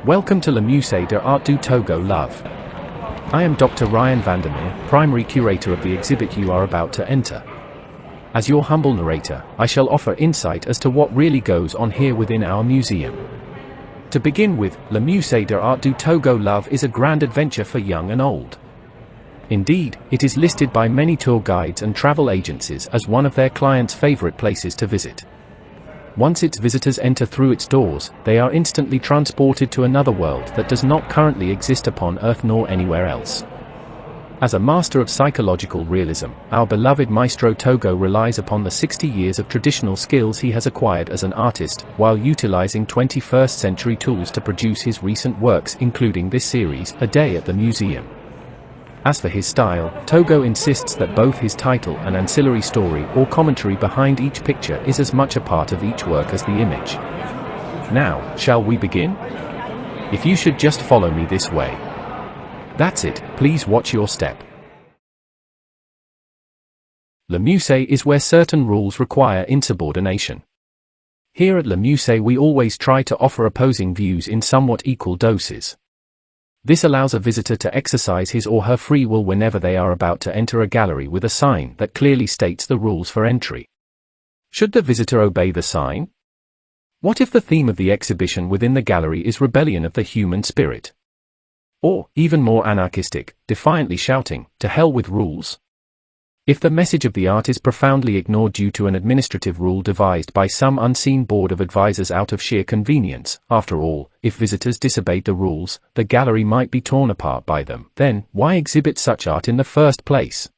Welcome to Muse'e de Art du Togo Love. I am Dr. Ryan Vandemere, primary curator of the exhibit you are about to enter. As your humble narrator, I shall offer insight as to what really goes on here within our museum. To begin with, Muse'e de Art du Togo Love is a grand adventure for young and old. Indeed, it is listed by many tour guides and travel agencies as one of their clients' favorite places to visit. Once its visitors enter through its doors, they are instantly transported to another world that does not currently exist upon Earth nor anywhere else. As a master of psychological realism, our beloved Maestro Togo relies upon the 60 years of traditional skills he has acquired as an artist, while utilizing 21st century tools to produce his recent works, including this series, A Day at the Museum. As for his style, Togo insists that both his title and ancillary story or commentary behind each picture is as much a part of each work as the image. Now, shall we begin? If you should just follow me this way. That's it, please watch your step. Muse'e is where certain rules require insubordination. Here at Muse'e we always try to offer opposing views in somewhat equal doses. This allows a visitor to exercise his or her free will whenever they are about to enter a gallery with a sign that clearly states the rules for entry. Should the visitor obey the sign? What if the theme of the exhibition within the gallery is rebellion of the human spirit? Or, even more anarchistic, defiantly shouting, "To hell with rules"? If the message of the art is profoundly ignored due to an administrative rule devised by some unseen board of advisors out of sheer convenience, after all, if visitors disobeyed the rules, the gallery might be torn apart by them, then, why exhibit such art in the first place?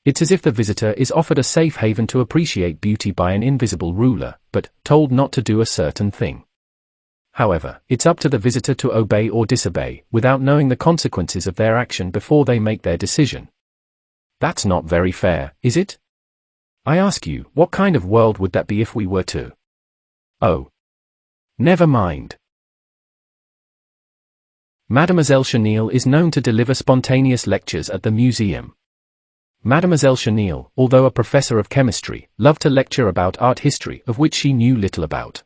It's as if the visitor is offered a safe haven to appreciate beauty by an invisible ruler, but told not to do a certain thing. However, it's up to the visitor to obey or disobey, without knowing the consequences of their action before they make their decision. That's not very fair, is it? I ask you, what kind of world would that be if we were to? Oh. Never mind. Mademoiselle Chenille is known to deliver spontaneous lectures at the museum. Mademoiselle Chenille, although a professor of chemistry, loved to lecture about art history of which she knew little about.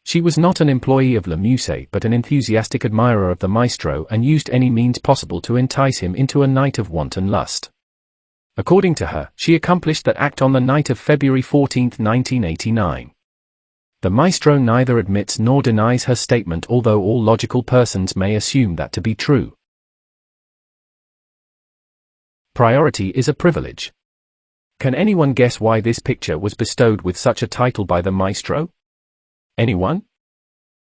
She was not an employee of Muse'e but an enthusiastic admirer of the maestro and used any means possible to entice him into a night of wanton lust. According to her, she accomplished that act on the night of February 14, 1989. The maestro neither admits nor denies her statement, although all logical persons may assume that to be true. Priority is a privilege. Can anyone guess why this picture was bestowed with such a title by the maestro? Anyone?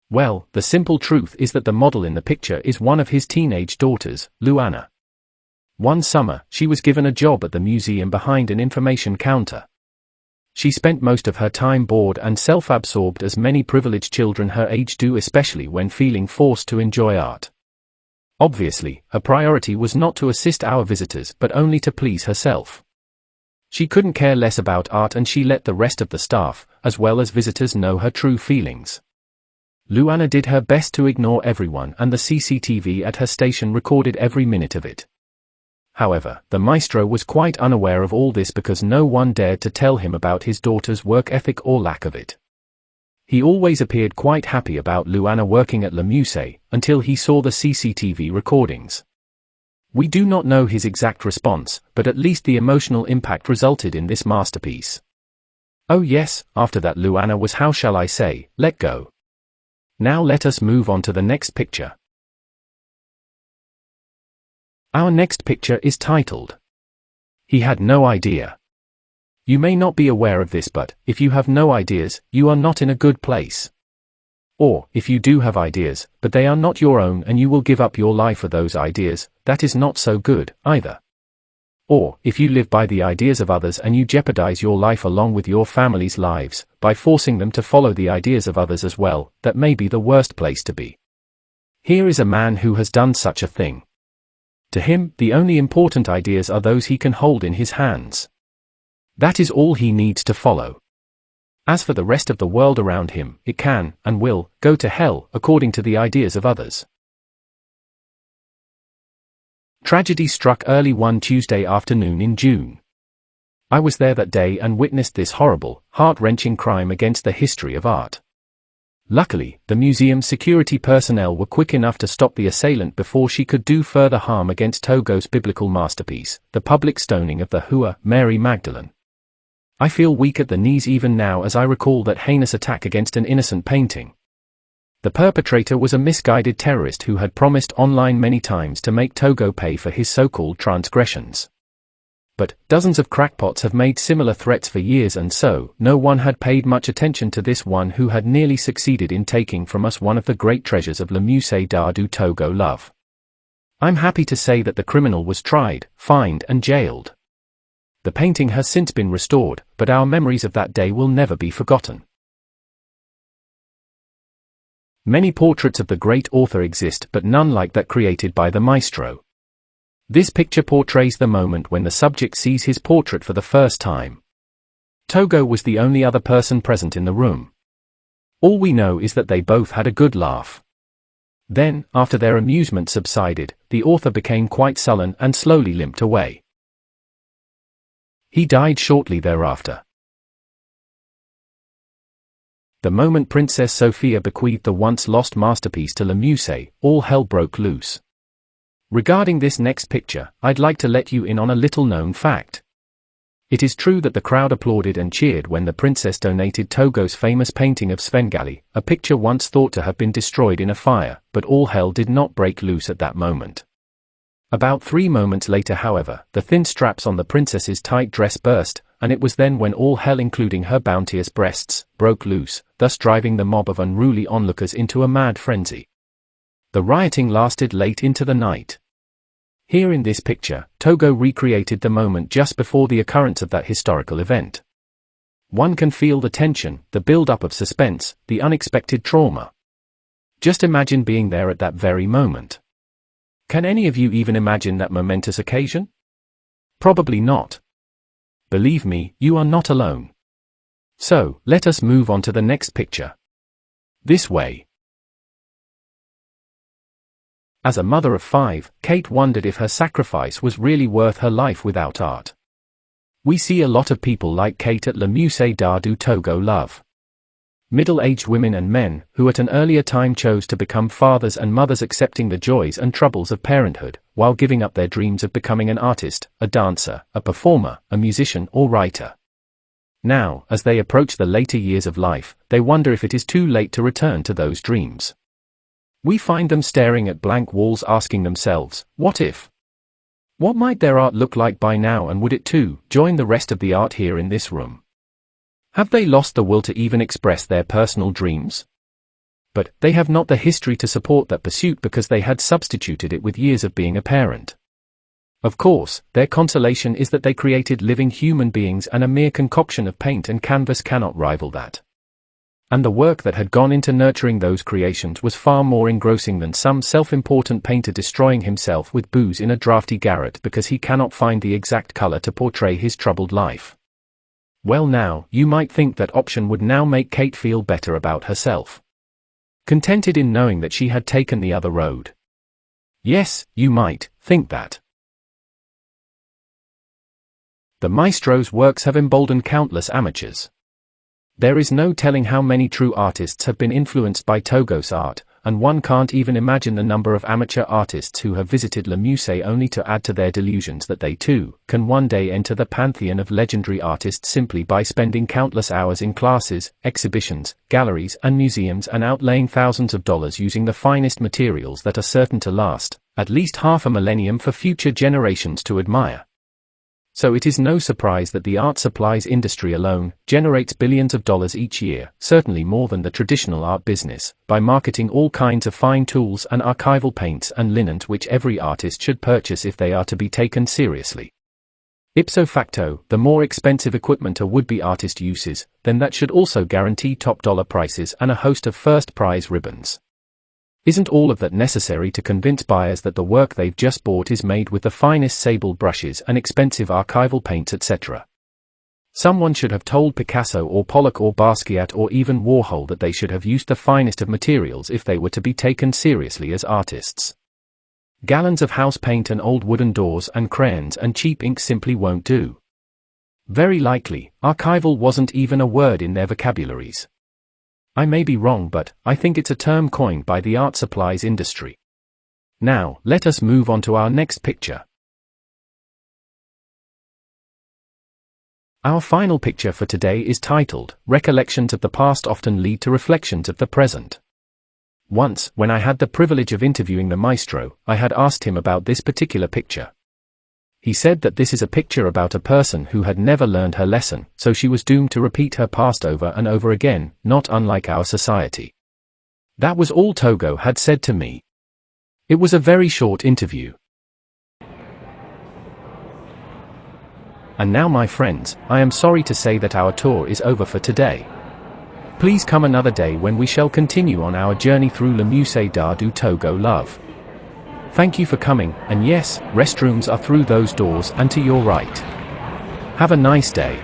Well, the simple truth is that the model in the picture is one of his teenage daughters, Luana. One summer, she was given a job at the museum behind an information counter. She spent most of her time bored and self-absorbed, as many privileged children her age do, especially when feeling forced to enjoy art. Obviously, her priority was not to assist our visitors but only to please herself. She couldn't care less about art, and she let the rest of the staff, as well as visitors, know her true feelings. Luana did her best to ignore everyone, and the CCTV at her station recorded every minute of it. However, the maestro was quite unaware of all this because no one dared to tell him about his daughter's work ethic or lack of it. He always appeared quite happy about Luana working at Muse'e, until he saw the CCTV recordings. We do not know his exact response, but at least the emotional impact resulted in this masterpiece. Oh yes, after that Luana was, how shall I say, let go. Now let us move on to the next picture. Our next picture is titled, "He Had No Idea." You may not be aware of this, but if you have no ideas, you are not in a good place. Or, if you do have ideas, but they are not your own and you will give up your life for those ideas, that is not so good, either. Or, if you live by the ideas of others and you jeopardize your life along with your family's lives, by forcing them to follow the ideas of others as well, that may be the worst place to be. Here is a man who has done such a thing. To him, the only important ideas are those he can hold in his hands. That is all he needs to follow. As for the rest of the world around him, it can, and will, go to hell, according to the ideas of others. Tragedy struck early one Tuesday afternoon in June. I was there that day and witnessed this horrible, heart-wrenching crime against the history of art. Luckily, the museum's security personnel were quick enough to stop the assailant before she could do further harm against Togo's biblical masterpiece, the public stoning of the Hua, Mary Magdalene. I feel weak at the knees even now as I recall that heinous attack against an innocent painting. The perpetrator was a misguided terrorist who had promised online many times to make Togo pay for his so-called transgressions. But dozens of crackpots have made similar threats for years, and so no one had paid much attention to this one who had nearly succeeded in taking from us one of the great treasures of Le Musée d'Art du Togo Love. I'm happy to say that the criminal was tried, fined and jailed. The painting has since been restored, but our memories of that day will never be forgotten. Many portraits of the great author exist, but none like that created by the maestro. This picture portrays the moment when the subject sees his portrait for the first time. Togo was the only other person present in the room. All we know is that they both had a good laugh. Then, after their amusement subsided, the author became quite sullen and slowly limped away. He died shortly thereafter. The moment Princess Sophia bequeathed the once-lost masterpiece to Le Musée, all hell broke loose. Regarding this next picture, I'd like to let you in on a little-known fact. It is true that the crowd applauded and cheered when the princess donated Togo's famous painting of Svengali, a picture once thought to have been destroyed in a fire, but all hell did not break loose at that moment. About 3 moments later, however, the thin straps on the princess's tight dress burst, and it was then when all hell, including her bounteous breasts, broke loose, thus driving the mob of unruly onlookers into a mad frenzy. The rioting lasted late into the night. Here in this picture, Togo recreated the moment just before the occurrence of that historical event. One can feel the tension, the build-up of suspense, the unexpected trauma. Just imagine being there at that very moment. Can any of you even imagine that momentous occasion? Probably not. Believe me, you are not alone. So, let us move on to the next picture. This way. As a mother of 5, Kate wondered if her sacrifice was really worth her life without art. We see a lot of people like Kate at Le Musée d'Art du Togo Love. Middle-aged women and men, who at an earlier time chose to become fathers and mothers, accepting the joys and troubles of parenthood, while giving up their dreams of becoming an artist, a dancer, a performer, a musician or writer. Now, as they approach the later years of life, they wonder if it is too late to return to those dreams. We find them staring at blank walls, asking themselves, what if? What might their art look like by now, and would it too join the rest of the art here in this room? Have they lost the will to even express their personal dreams? But they have not the history to support that pursuit because they had substituted it with years of being a parent. Of course, their consolation is that they created living human beings, and a mere concoction of paint and canvas cannot rival that. And the work that had gone into nurturing those creations was far more engrossing than some self-important painter destroying himself with booze in a drafty garret because he cannot find the exact color to portray his troubled life. Well, now, you might think that option would now make Kate feel better about herself. Contented in knowing that she had taken the other road. Yes, you might think that. The maestro's works have emboldened countless amateurs. There is no telling how many true artists have been influenced by Togo's art, and one can't even imagine the number of amateur artists who have visited Le Musée only to add to their delusions that they too can one day enter the pantheon of legendary artists simply by spending countless hours in classes, exhibitions, galleries and museums, and outlaying thousands of dollars using the finest materials that are certain to last at least half a millennium for future generations to admire. So it is no surprise that the art supplies industry alone generates billions of dollars each year, certainly more than the traditional art business, by marketing all kinds of fine tools and archival paints and linens which every artist should purchase if they are to be taken seriously. Ipso facto, the more expensive equipment a would-be artist uses, then that should also guarantee top dollar prices and a host of first-prize ribbons. Isn't all of that necessary to convince buyers that the work they've just bought is made with the finest sable brushes and expensive archival paints, etc.? Someone should have told Picasso or Pollock or Basquiat or even Warhol that they should have used the finest of materials if they were to be taken seriously as artists. Gallons of house paint and old wooden doors and crayons and cheap ink simply won't do. Very likely, archival wasn't even a word in their vocabularies. I may be wrong, but I think it's a term coined by the art supplies industry. Now, let us move on to our next picture. Our final picture for today is titled, Recollections of the Past Often Lead to Reflections of the Present. Once, when I had the privilege of interviewing the maestro, I had asked him about this particular picture. He said that this is a picture about a person who had never learned her lesson, so she was doomed to repeat her past over and over again, not unlike our society. That was all Togo had said to me. It was a very short interview. And now, my friends, I am sorry to say that our tour is over for today. Please come another day when we shall continue on our journey through Le Musée d'Art du Togo Love. Thank you for coming, and yes, restrooms are through those doors and to your right. Have a nice day.